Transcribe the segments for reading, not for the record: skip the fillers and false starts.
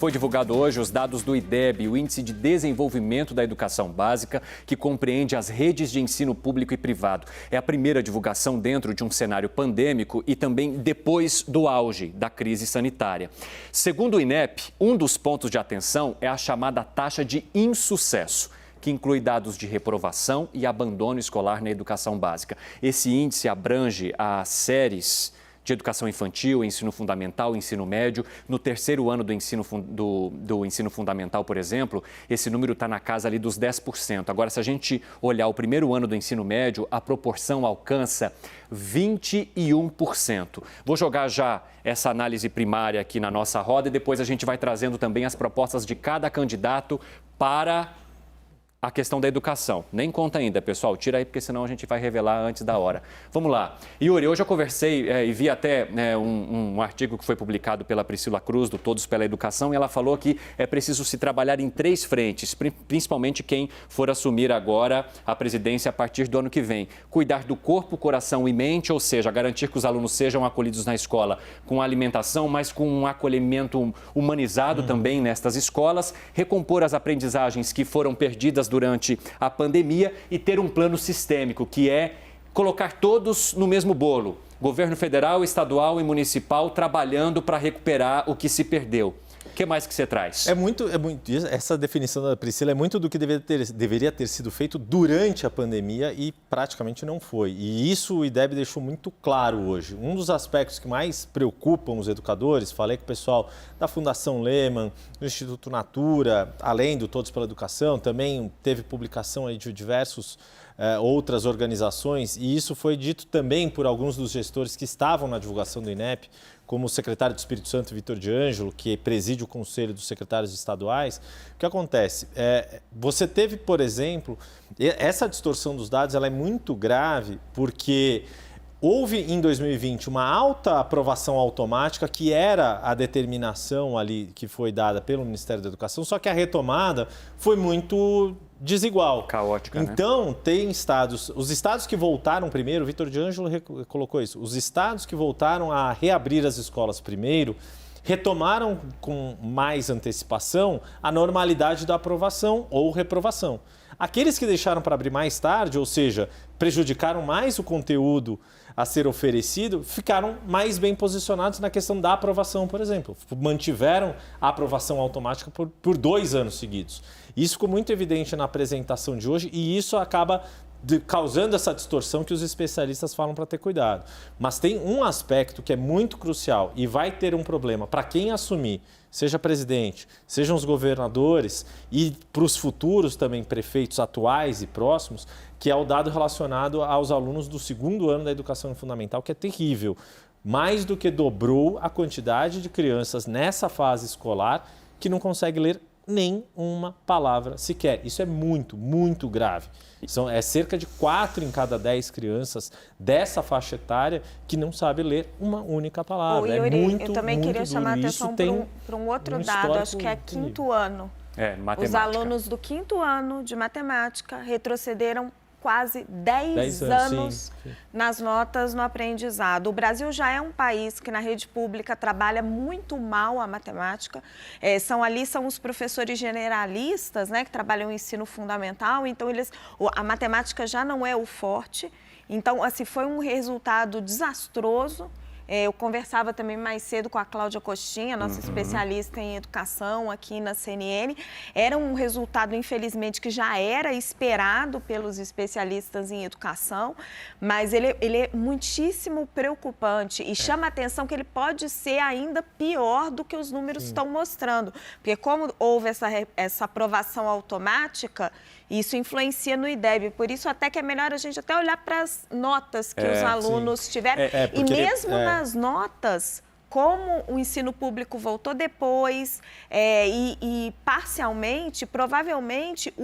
Foi divulgado hoje os dados do IDEB, o Índice de Desenvolvimento da Educação Básica, que compreende as redes de ensino público e privado. É a primeira divulgação dentro de um cenário pandêmico e também depois do auge da crise sanitária. Segundo o INEP, um dos pontos de atenção é a chamada taxa de insucesso, que inclui dados de reprovação e abandono escolar na educação básica. Esse índice abrange as séries de educação infantil, ensino fundamental, ensino médio. No terceiro ano do ensino fundamental, por exemplo, esse número está na casa ali dos 10%. Agora, se a gente olhar o primeiro ano do ensino médio, a proporção alcança 21%. Vou jogar já essa análise primária aqui na nossa roda e depois a gente vai trazendo também as propostas de cada candidato para a questão da educação. Nem conta ainda, pessoal. Tira aí, porque senão a gente vai revelar antes da hora. Vamos lá. Yuri, hoje eu conversei e vi até um artigo que foi publicado pela Priscila Cruz, do Todos pela Educação, e ela falou que é preciso se trabalhar em 3 frentes, principalmente quem for assumir agora a presidência a partir do ano que vem. Cuidar do corpo, coração e mente, ou seja, garantir que os alunos sejam acolhidos na escola com alimentação, mas com um acolhimento humanizado também nestas escolas, recompor as aprendizagens que foram perdidas durante a pandemia e ter um plano sistêmico, que é colocar todos no mesmo bolo. Governo federal, estadual e municipal trabalhando para recuperar o que se perdeu. O que mais que você traz? Essa definição da Priscila é muito do que deveria ter sido feito durante a pandemia e praticamente não foi. E isso o IDEB deixou muito claro hoje. Um dos aspectos que mais preocupam os educadores, falei com o pessoal da Fundação Lehman, do Instituto Natura, além do Todos pela Educação, também teve publicação aí de diversos outras organizações, e isso foi dito também por alguns dos gestores que estavam na divulgação do INEP, como o secretário do Espírito Santo, Vitor de Ângelo, que preside o Conselho dos Secretários Estaduais. O que acontece? Você teve, por exemplo, essa distorção dos dados, ela é muito grave porque houve em 2020 uma alta aprovação automática, que era a determinação ali que foi dada pelo Ministério da Educação, só que a retomada foi muito desigual. Caótica, né? Então, tem estados, os estados que voltaram primeiro, o Vitor de Ângelo colocou isso, os estados que voltaram a reabrir as escolas primeiro, retomaram com mais antecipação a normalidade da aprovação ou reprovação. Aqueles que deixaram para abrir mais tarde, ou seja, prejudicaram mais o conteúdo a ser oferecido, ficaram mais bem posicionados na questão da aprovação, por exemplo. Mantiveram a aprovação automática por 2 anos seguidos. Isso ficou muito evidente na apresentação de hoje e isso acaba causando essa distorção que os especialistas falam para ter cuidado. Mas tem um aspecto que é muito crucial e vai ter um problema para quem assumir, seja presidente, sejam os governadores e para os futuros também prefeitos atuais e próximos, que é o dado relacionado aos alunos do 2º ano da educação fundamental, que é terrível. Mais do que dobrou a quantidade de crianças nessa fase escolar que não consegue ler nem uma palavra sequer. Isso é muito, muito grave. É cerca de 4 em cada 10 crianças dessa faixa etária que não sabe ler uma única palavra. Yuri, é muito, eu também muito queria chamar a atenção para um outro dado, acho que é 5º ano. Matemática. Os alunos do 5º ano de matemática retrocederam quase 10 anos sim. nas notas no aprendizado. O Brasil já é um país que na rede pública trabalha muito mal a matemática. São os professores generalistas, né, que trabalham o ensino fundamental, então a matemática já não é o forte. Então, assim, foi um resultado desastroso. Eu conversava também mais cedo com a Cláudia Costinha, nossa especialista em educação aqui na CNN. Era um resultado, infelizmente, que já era esperado pelos especialistas em educação, mas ele é muitíssimo preocupante e chama a atenção que ele pode ser ainda pior do que os números estão mostrando. Porque como houve essa aprovação automática, isso influencia no IDEB. Por isso, até que é melhor a gente até olhar para as notas que os alunos tiveram. E mesmo nas notas, como o ensino público voltou depois e parcialmente, provavelmente,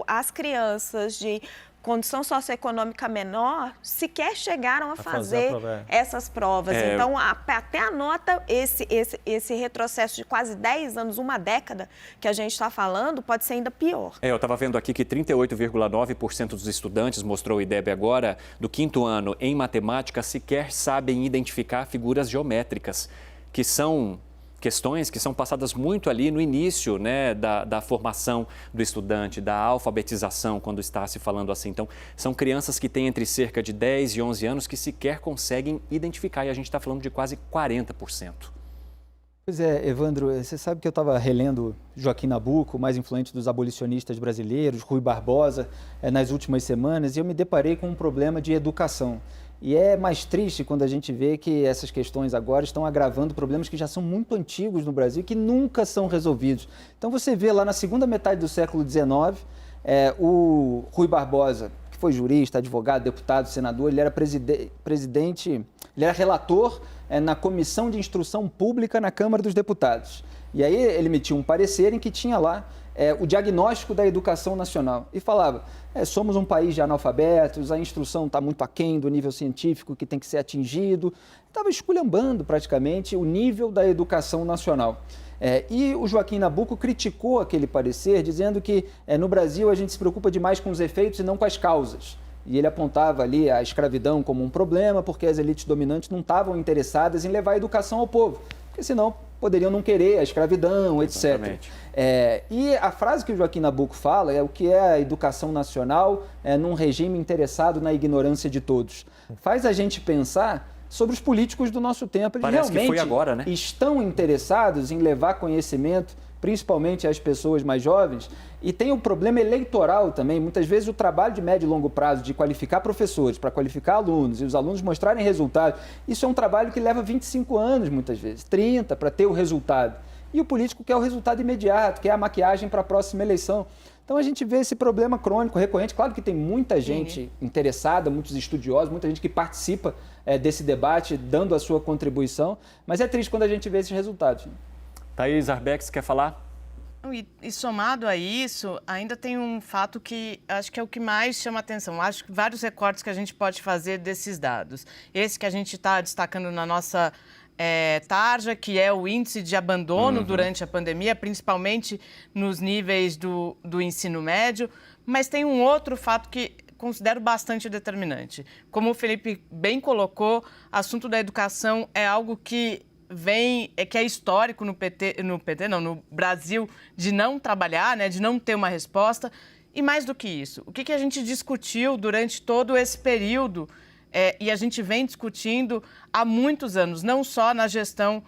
as crianças de condição socioeconômica menor sequer chegaram a fazer essas provas. Então, até a nota, esse retrocesso de quase 10 anos, uma década que a gente está falando, pode ser ainda pior. Eu estava vendo aqui que 38,9% dos estudantes, mostrou o IDEB agora, do 5º ano em matemática, sequer sabem identificar figuras geométricas, que são questões que são passadas muito ali no início, né, da formação do estudante, da alfabetização, quando está se falando assim. Então, são crianças que têm entre cerca de 10 e 11 anos que sequer conseguem identificar, e a gente está falando de quase 40%. Pois é, Evandro, você sabe que eu estava relendo Joaquim Nabuco, o mais influente dos abolicionistas brasileiros, Rui Barbosa, nas últimas semanas, e eu me deparei com um problema de educação. E é mais triste quando a gente vê que essas questões agora estão agravando problemas que já são muito antigos no Brasil e que nunca são resolvidos. Então você vê lá na segunda metade do século XIX, o Rui Barbosa, que foi jurista, advogado, deputado, senador, ele era presidente, ele era relator na Comissão de Instrução Pública na Câmara dos Deputados. E aí ele emitiu um parecer em que tinha lá o diagnóstico da educação nacional e falava, somos um país de analfabetos, a instrução está muito aquém do nível científico que tem que ser atingido. Estava esculhambando praticamente o nível da educação nacional. E o Joaquim Nabuco criticou aquele parecer, dizendo que no Brasil a gente se preocupa demais com os efeitos e não com as causas. E ele apontava ali a escravidão como um problema, porque as elites dominantes não estavam interessadas em levar a educação ao povo, porque senão poderiam não querer a escravidão, etc. E a frase que o Joaquim Nabuco fala é o que é a educação nacional num regime interessado na ignorância de todos. Faz a gente pensar sobre os políticos do nosso tempo. Eles Parece realmente que foi agora, né? Estão interessados em levar conhecimento, principalmente às pessoas mais jovens, e tem o problema eleitoral também. Muitas vezes o trabalho de médio e longo prazo de qualificar professores, para qualificar alunos e os alunos mostrarem resultado, isso é um trabalho que leva 25 anos muitas vezes, 30 para ter o resultado. E o político quer o resultado imediato, quer a maquiagem para a próxima eleição. Então a gente vê esse problema crônico, recorrente. Claro que tem muita gente interessada, muitos estudiosos, muita gente que participa desse debate, dando a sua contribuição, mas é triste quando a gente vê esses resultados. Thaís Arbex, quer falar? E somado a isso, ainda tem um fato que acho que é o que mais chama atenção. Acho que vários recortes que a gente pode fazer desses dados. Esse que a gente está destacando na nossa tarja, que é o índice de abandono durante a pandemia, principalmente nos níveis do ensino médio. Mas tem um outro fato que considero bastante determinante. Como o Felipe bem colocou, o assunto da educação é algo que que é histórico no Brasil, de não trabalhar, né, de não ter uma resposta. E mais do que isso, o que a gente discutiu durante todo esse período, e a gente vem discutindo há muitos anos, não só na gestão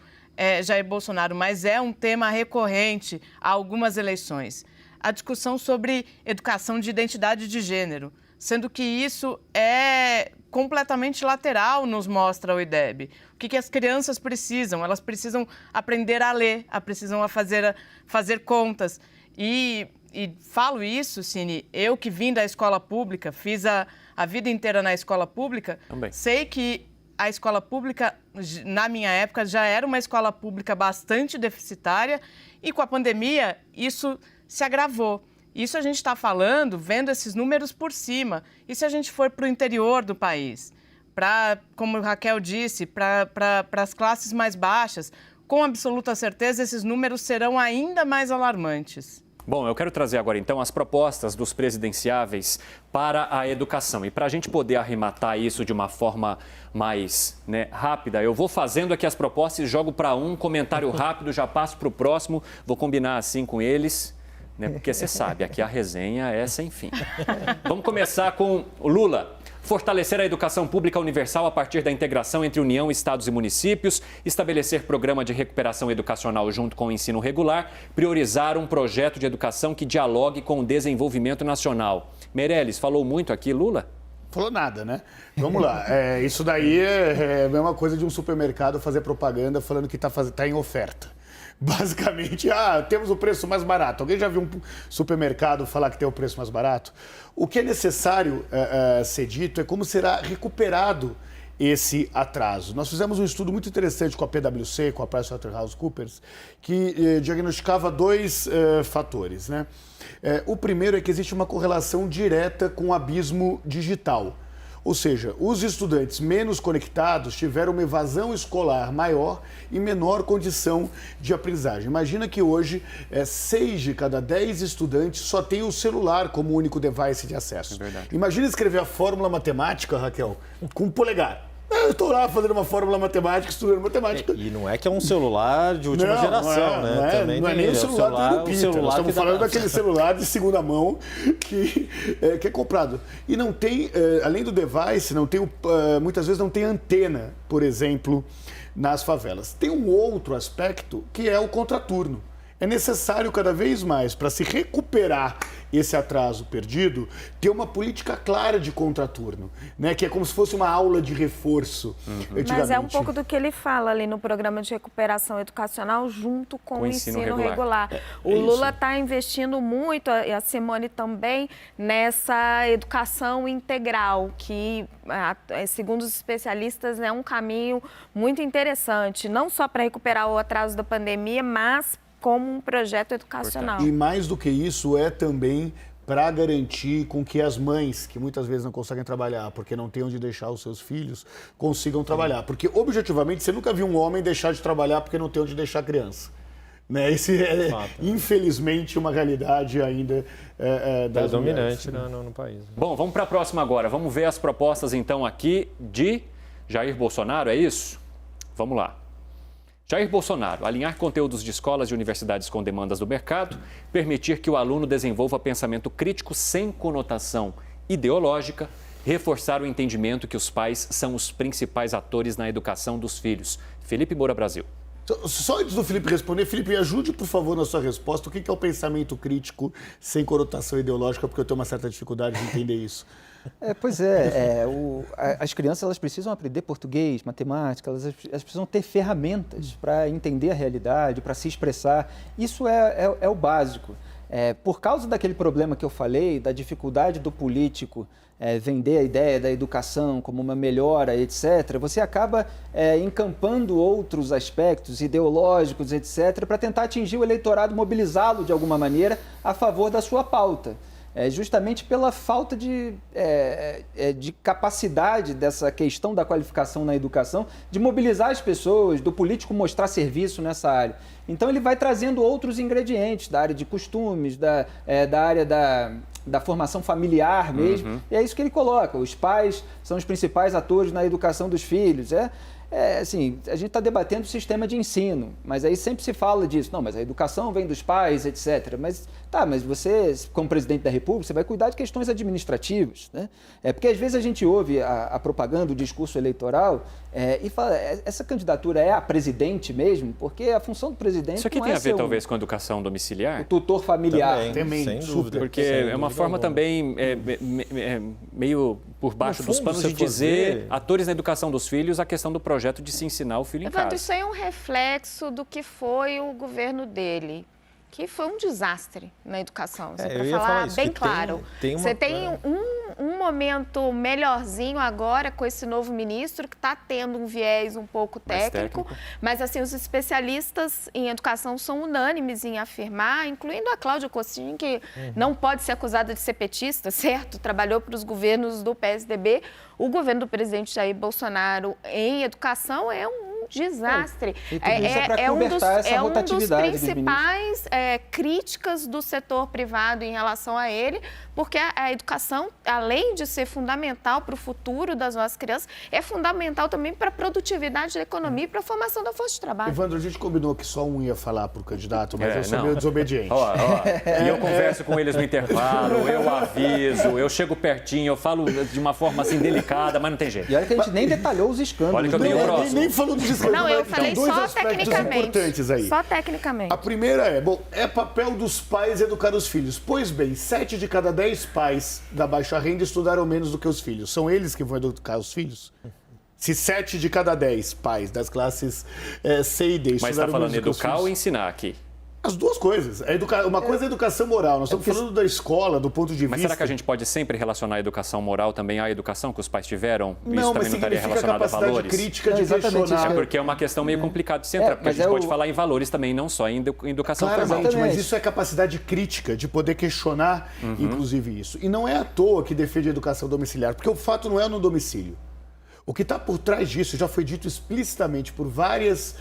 Jair Bolsonaro, mas é um tema recorrente a algumas eleições. A discussão sobre educação de identidade de gênero, sendo que isso é completamente lateral, nos mostra o IDEB. O que as crianças precisam? Elas precisam aprender a ler, precisam fazer contas. E falo isso, Cine, eu que vim da escola pública, fiz a vida inteira na escola pública, também sei que a escola pública, na minha época, já era uma escola pública bastante deficitária e com a pandemia isso se agravou. Isso a gente está falando, vendo esses números por cima. E se a gente for para o interior do país, como a Raquel disse, para as classes mais baixas, com absoluta certeza esses números serão ainda mais alarmantes. Bom, eu quero trazer agora então as propostas dos presidenciáveis para a educação. E para a gente poder arrematar isso de uma forma mais rápida, eu vou fazendo aqui as propostas e jogo para um comentário rápido, já passo para o próximo, vou combinar assim com eles. Porque você sabe, aqui a resenha é sem fim. Vamos começar com o Lula. Fortalecer a educação pública universal a partir da integração entre União, Estados e municípios, estabelecer programa de recuperação educacional junto com o ensino regular, priorizar um projeto de educação que dialogue com o desenvolvimento nacional. Meirelles, falou muito aqui, Lula? Falou nada, né? Vamos lá. Isso daí é a mesma coisa de um supermercado fazer propaganda falando que tá em oferta. Basicamente, temos o preço mais barato. Alguém já viu um supermercado falar que tem o preço mais barato? O que é necessário ser dito é como será recuperado esse atraso. Nós fizemos um estudo muito interessante com a PwC, com a PricewaterhouseCoopers, que diagnosticava dois fatores, né? O primeiro é que existe uma correlação direta com o abismo digital. Ou seja, os estudantes menos conectados tiveram uma evasão escolar maior e menor condição de aprendizagem. Imagina que hoje 6 de cada 10 estudantes só têm o celular como único device de acesso. É verdade. Imagina escrever a fórmula matemática, Raquel, com o polegar. eu estou lá fazendo uma fórmula matemática, estudando matemática. E não é que é um celular de última geração, né? Não é nem o celular do Europita. Nós estamos falando daquele celular de segunda mão que é comprado. E não tem, além do device, não tem, muitas vezes não tem antena, por exemplo, nas favelas. Tem um outro aspecto que é o contraturno. É necessário cada vez mais, para se recuperar esse atraso perdido, ter uma política clara de contraturno, né? Que é como se fosse uma aula de reforço. Mas é um pouco do que ele fala ali no programa de recuperação educacional junto com o ensino regular. O Lula está investindo muito, e a Simone também, nessa educação integral, que, segundo os especialistas, é um caminho muito interessante, não só para recuperar o atraso da pandemia, mas como um projeto educacional. E mais do que isso, é também para garantir com que as mães, que muitas vezes não conseguem trabalhar porque não têm onde deixar os seus filhos, consigam trabalhar. Porque, objetivamente, você nunca viu um homem deixar de trabalhar porque não tem onde deixar a criança. Né? Esse é, infelizmente, uma realidade ainda das dominante no país. Bom, vamos para a próxima agora. Vamos ver as propostas, então, aqui de Jair Bolsonaro, é isso? Vamos lá. Jair Bolsonaro, alinhar conteúdos de escolas e universidades com demandas do mercado, permitir que o aluno desenvolva pensamento crítico sem conotação ideológica, reforçar o entendimento que os pais são os principais atores na educação dos filhos. Felipe Moura Brasil. Só antes do Felipe responder, Felipe, ajude, por favor, na sua resposta. O que é o pensamento crítico sem conotação ideológica? Porque eu tenho uma certa dificuldade de entender isso. As crianças elas precisam aprender português, matemática, elas precisam ter ferramentas para entender a realidade, para se expressar. Isso é o básico. Por causa daquele problema que eu falei, da dificuldade do político vender a ideia da educação como uma melhora, etc., você acaba encampando outros aspectos ideológicos, etc., para tentar atingir o eleitorado, mobilizá-lo de alguma maneira a favor da sua pauta. Justamente pela falta de capacidade dessa questão da qualificação na educação, de mobilizar as pessoas, do político mostrar serviço nessa área. Então ele vai trazendo outros ingredientes da área de costumes, da área da formação familiar mesmo, e é isso que ele coloca. Os pais são os principais atores na educação dos filhos. Assim, a gente está debatendo o sistema de ensino, mas aí sempre se fala disso. Não, mas a educação vem dos pais, etc. Mas você, como presidente da República, você vai cuidar de questões administrativas, né? Porque às vezes a gente ouve a propaganda, o discurso eleitoral e fala, essa candidatura é a presidente mesmo? Porque a função do presidente isso aqui não tem a ver, talvez, com a educação domiciliar? O tutor familiar. Também, sem dúvida. Porque é uma forma também meio por baixo dos panos de dizer, atores na educação dos filhos, a questão do projeto de se ensinar o filho em casa. Isso é um reflexo do que foi o governo dele, que foi um desastre na educação. Para falar bem claro. Você tem um momento melhorzinho agora com esse novo ministro, que está tendo um viés um pouco técnico, mas assim, os especialistas em educação são unânimes em afirmar, incluindo a Cláudia Costin, que não pode ser acusada de ser petista, certo? Trabalhou para os governos do PSDB. O governo do presidente Jair Bolsonaro em educação é um desastre. É um dos principais críticas do setor privado em relação a ele, porque a educação, além de ser fundamental para o futuro das nossas crianças, é fundamental também para a produtividade da economia e para a formação da força de trabalho. Evandro, a gente combinou que só um ia falar para o candidato, mas eu sou meio desobediente. E eu converso com eles no intervalo, eu aviso, eu chego pertinho, eu falo de uma forma assim delicada, mas não tem jeito. E olha que a gente nem detalhou os escândalos. Olha que eu tenho o próximo. Nem falou dos escândalos. Não, eu falei dois só aspectos tecnicamente. importantes aí. Só tecnicamente. A primeira é papel dos pais educar os filhos. Pois bem, 7 de cada 10 pais da baixa renda estudaram menos do que os filhos. São eles que vão educar os filhos? Se 7 de cada 10 pais das classes C e D estudaram menos do que os filhos... Mas está falando educar ou ensinar aqui? As duas coisas. Uma coisa é a educação moral. Nós estamos falando da escola, do ponto de vista... Mas será que a gente pode sempre relacionar a educação moral também à educação que os pais tiveram? Não, isso também mas não estaria relacionado a valores? Crítica de questionar. É porque é uma questão meio complicada de se entrar, porque a gente pode falar em valores também, não só em educação formal. Claramente, mas isso é capacidade crítica de poder questionar, inclusive, isso. E não é à toa que defende a educação domiciliar, porque o fato não é no domicílio. O que está por trás disso já foi dito explicitamente por várias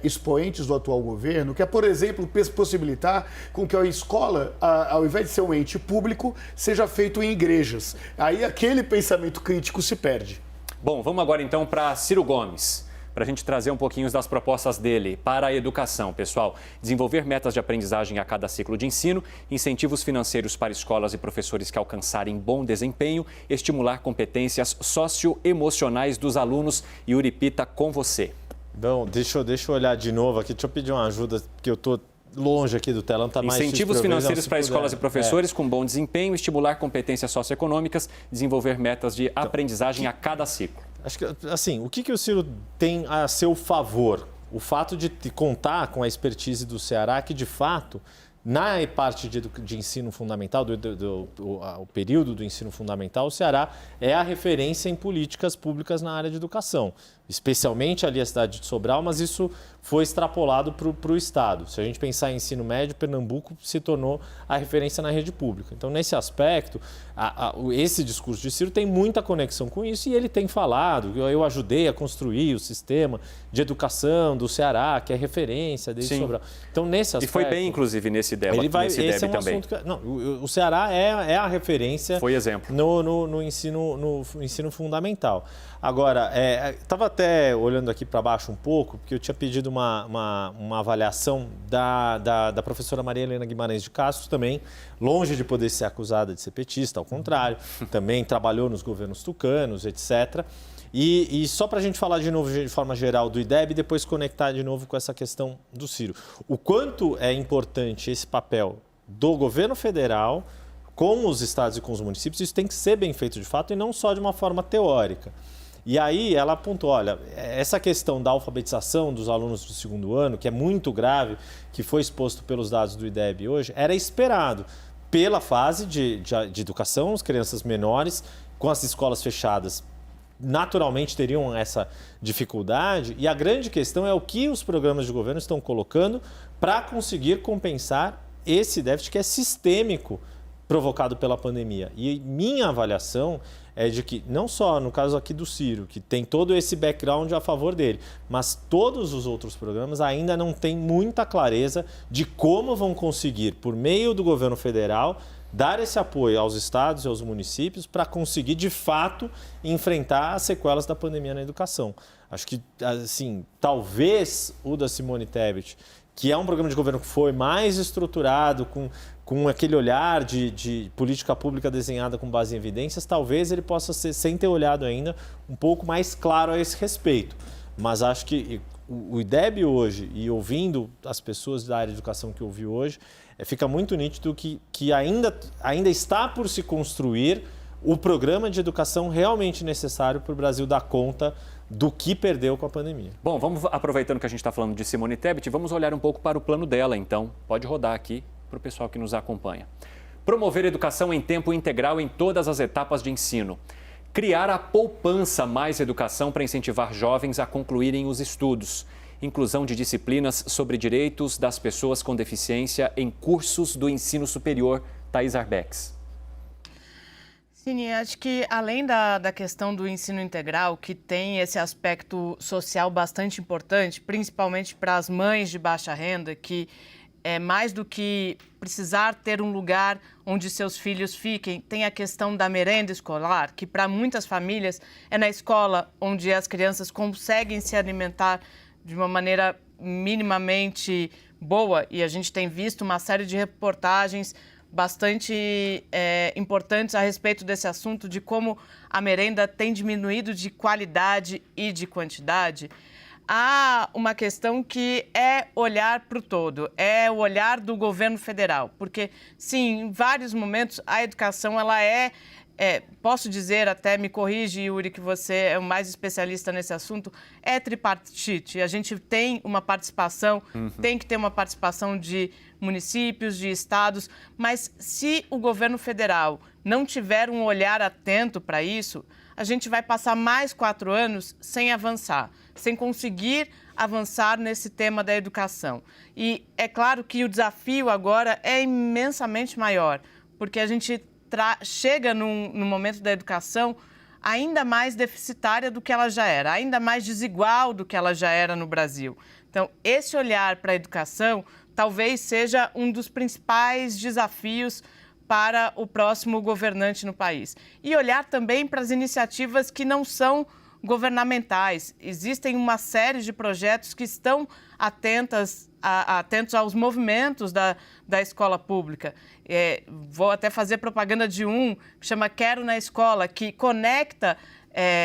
expoentes do atual governo, que é, por exemplo, possibilitar com que a escola, ao invés de ser um ente público, seja feito em igrejas. Aí aquele pensamento crítico se perde. Bom, vamos agora então para Ciro Gomes, para a gente trazer um pouquinho das propostas dele para a educação, pessoal. Desenvolver metas de aprendizagem a cada ciclo de ensino, incentivos financeiros para escolas e professores que alcançarem bom desempenho, estimular competências socioemocionais dos alunos. Yuri Pita, com você. Então, deixa eu olhar de novo aqui, deixa eu pedir uma ajuda, porque eu estou longe aqui do telão, tá mais incentivos financeiros para escolas e professores com bom desempenho, estimular competências socioeconômicas, desenvolver metas de aprendizagem a cada ciclo. Acho que, assim, o que o Ciro tem a seu favor? O fato de contar com a expertise do Ceará, que de fato, na parte de ensino fundamental, o período do ensino fundamental, o Ceará é a referência em políticas públicas na área de educação, especialmente ali a cidade de Sobral, mas isso foi extrapolado para o estado. Se a gente pensar em ensino médio, Pernambuco se tornou a referência na rede pública. Então, nesse aspecto, esse discurso de Ciro tem muita conexão com isso e ele tem falado, eu ajudei a construir o sistema de educação do Ceará, que é referência desde Sobral. Então, nesse aspecto... E foi bem, inclusive, nesse debate também. O Ceará é a referência... Foi exemplo. No ensino fundamental. Agora, estava até olhando aqui para baixo um pouco, porque eu tinha pedido uma avaliação da professora Maria Helena Guimarães de Castro também, longe de poder ser acusada de ser petista, ao contrário, também trabalhou nos governos tucanos, etc. E só para a gente falar de novo de forma geral do IDEB e depois conectar de novo com essa questão do Ciro. O quanto é importante esse papel do governo federal com os estados e com os municípios, isso tem que ser bem feito de fato e não só de uma forma teórica. E aí ela apontou, olha, essa questão da alfabetização dos alunos do segundo ano, que é muito grave, que foi exposto pelos dados do IDEB hoje, era esperado pela fase de educação, as crianças menores, com as escolas fechadas, naturalmente teriam essa dificuldade. E a grande questão é o que os programas de governo estão colocando para conseguir compensar esse déficit que é sistêmico provocado pela pandemia. E minha avaliação é de que, não só no caso aqui do Ciro, que tem todo esse background a favor dele, mas todos os outros programas ainda não têm muita clareza de como vão conseguir, por meio do governo federal, dar esse apoio aos estados e aos municípios para conseguir, de fato, enfrentar as sequelas da pandemia na educação. Acho que, assim, talvez o da Simone Tebet, que é um programa de governo que foi mais estruturado, com aquele olhar de política pública desenhada com base em evidências, talvez ele possa ser, sem ter olhado ainda, um pouco mais claro a esse respeito. Mas acho que o IDEB hoje, e ouvindo as pessoas da área de educação que eu ouvi hoje, fica muito nítido que ainda está por se construir o programa de educação realmente necessário para o Brasil dar conta do que perdeu com a pandemia. Bom, vamos aproveitando que a gente está falando de Simone Tebet, vamos olhar um pouco para o plano dela, então. Pode rodar aqui para o pessoal que nos acompanha. Promover educação em tempo integral em todas as etapas de ensino. Criar a poupança Mais Educação para incentivar jovens a concluírem os estudos. Inclusão de disciplinas sobre direitos das pessoas com deficiência em cursos do ensino superior. Thaís Arbex. Sim, acho que além da questão do ensino integral, que tem esse aspecto social bastante importante, principalmente para as mães de baixa renda, que é mais do que precisar ter um lugar onde seus filhos fiquem, tem a questão da merenda escolar, que para muitas famílias é na escola onde as crianças conseguem se alimentar de uma maneira minimamente boa. E a gente tem visto uma série de reportagens bastante importantes a respeito desse assunto, de como a merenda tem diminuído de qualidade e de quantidade. Há uma questão que é olhar para o todo, é o olhar do governo federal, porque, sim, em vários momentos a educação ela posso dizer, até me corrige, Yuri, que você é o mais especialista nesse assunto, é tripartite. A gente tem uma participação, tem que ter uma participação de municípios, de estados, mas se o governo federal não tiver um olhar atento para isso, a gente vai passar mais 4 anos sem avançar, sem conseguir avançar nesse tema da educação. E é claro que o desafio agora é imensamente maior, porque a gente chega num momento da educação ainda mais deficitária do que ela já era, ainda mais desigual do que ela já era no Brasil. Então, esse olhar para a educação talvez seja um dos principais desafios para o próximo governante no país. E olhar também para as iniciativas que não são governamentais. Existem uma série de projetos que estão atentos aos movimentos da escola pública. Vou até fazer propaganda de que chama Quero na Escola, que conecta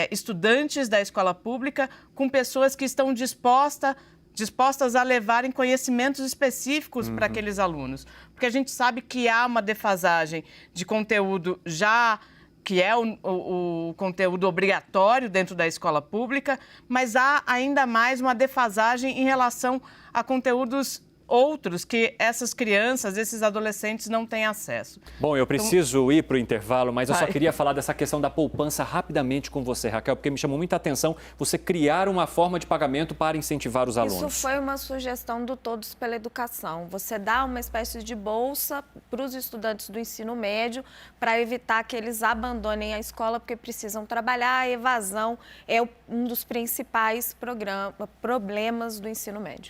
estudantes da escola pública com pessoas que estão dispostas a levarem conhecimentos específicos para aqueles alunos. Porque a gente sabe que há uma defasagem de conteúdo que é o conteúdo obrigatório dentro da escola pública, mas há ainda mais uma defasagem em relação a conteúdos outros que essas crianças, esses adolescentes não têm acesso. Bom, eu preciso ir para o intervalo, mas eu só Vai. queria falar dessa questão da poupança rapidamente com você, Raquel, porque me chamou muita atenção você criar uma forma de pagamento para incentivar os alunos. Isso foi uma sugestão do Todos pela Educação. Você dá uma espécie de bolsa para os estudantes do ensino médio para evitar que eles abandonem a escola porque precisam trabalhar. A evasão é um dos principais problemas do ensino médio.